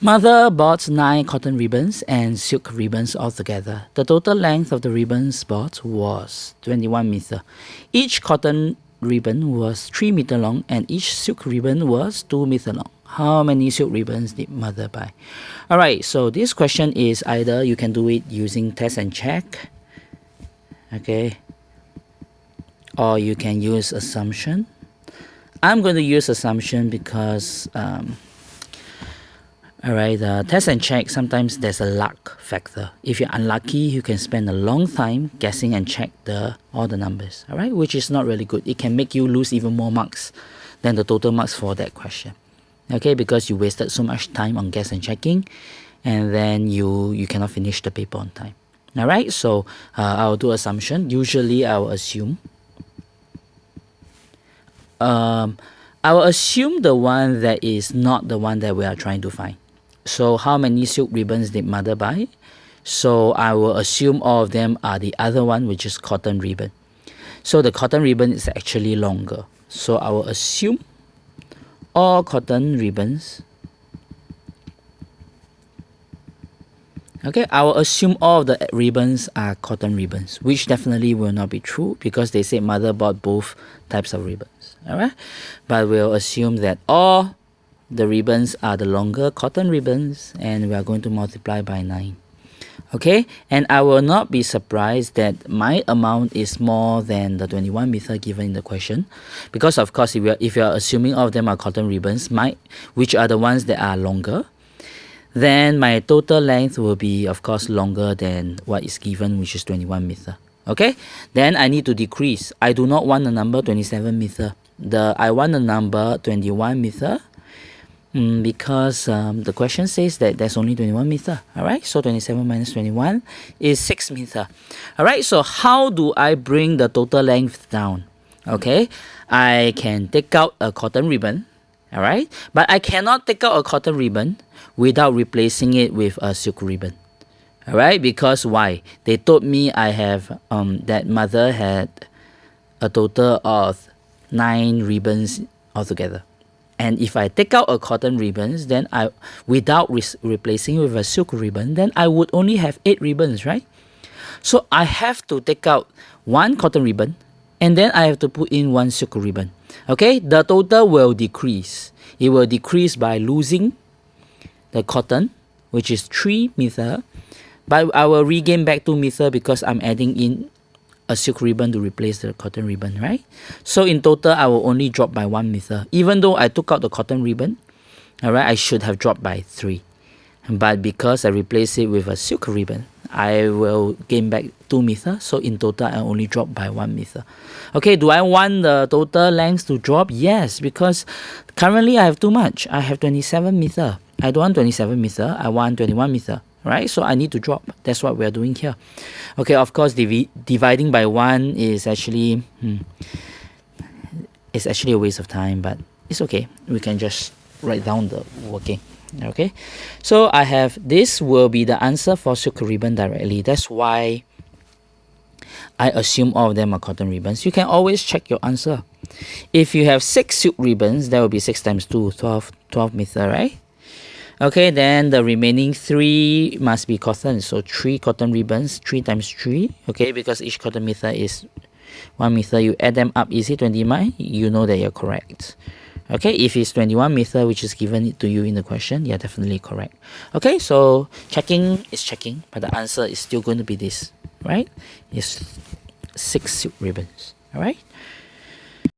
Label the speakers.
Speaker 1: Mother bought 9 cotton ribbons and silk ribbons altogether. The total length of the ribbons bought was 21 meter. Each cotton ribbon was 3 meter long and each silk ribbon was 2 meter long. How many silk ribbons did mother buy? Alright, so this question is either you can do it using test and check, okay, or you can use assumption. I'm going to use assumption because alright, test and check, sometimes there's a luck factor. If you're unlucky, you can spend a long time guessing and check all the numbers, alright, which is not really good. It can make you lose even more marks than the total marks for that question, okay, because you wasted so much time on guess and checking, and then you cannot finish the paper on time. Alright, so I'll do assumption. Usually I will assume the one that is not the one that we are trying to find. So how many silk ribbons did mother buy? So I will assume all of them are the other one, which is cotton ribbon. So the cotton ribbon is actually longer. So I will assume all cotton ribbons. Okay, I will assume all of the ribbons are cotton ribbons, which definitely will not be true because they said mother bought both types of ribbons. Alright, but we'll assume that all the ribbons are the longer cotton ribbons and we are going to multiply by 9. Okay, and I will not be surprised that my amount is more than the 21 meter given in the question, because of course if you are assuming all of them are cotton ribbons, which are the ones that are longer, then my total length will be of course longer than what is given, which is 21 meter. Okay, then I need to decrease. I do not want the number 27 meter. I want the number 21 meter because the question says that there's only 21 meter. Alright, so 27 minus 21 is 6 meter. Alright, so how do I bring the total length down? Okay, I can take out a cotton ribbon. Alright, but I cannot take out a cotton ribbon without replacing it with a silk ribbon. Alright, because why? They told me I have that mother had a total of 9 ribbons altogether. And if I take out a cotton ribbons, then without replacing with a silk ribbon, then I would only have 8 ribbons, right? So I have to take out 1 cotton ribbon and then I have to put in 1 silk ribbon. Okay, the total will decrease. It will decrease by losing the cotton, which is 3 meter, but I will regain back 2 meter because I'm adding in a silk ribbon to replace the cotton ribbon, right? So in total, I will only drop by 1 meter. Even though I took out the cotton ribbon, alright, I should have dropped by 3. But because I replace it with a silk ribbon, I will gain back 2 meter. So in total, I only drop by 1 meter. Okay, do I want the total length to drop? Yes, because currently I have too much. I have 27 meter. I don't want 27 meter. I want 21 meter. Right, so I need to drop. That's what we are doing here. Okay, of course, dividing by 1 is actually a waste of time, but it's okay. We can just write down the working. Okay, so I have this will be the answer for silk ribbon directly. That's why I assume all of them are cotton ribbons. You can always check your answer. If you have 6 silk ribbons, that will be 6 times 2, 12 meter, right? Okay, then the remaining 3 must be cotton. So 3 cotton ribbons, 3 times 3. Okay, because each cotton meter is 1 meter. You add them up, is it 29? You know that you're correct. Okay, if it's 21 meter, which is given to you in the question, you're definitely correct. Okay, so checking is checking, but the answer is still going to be this, right? It's 6 silk ribbons. Alright?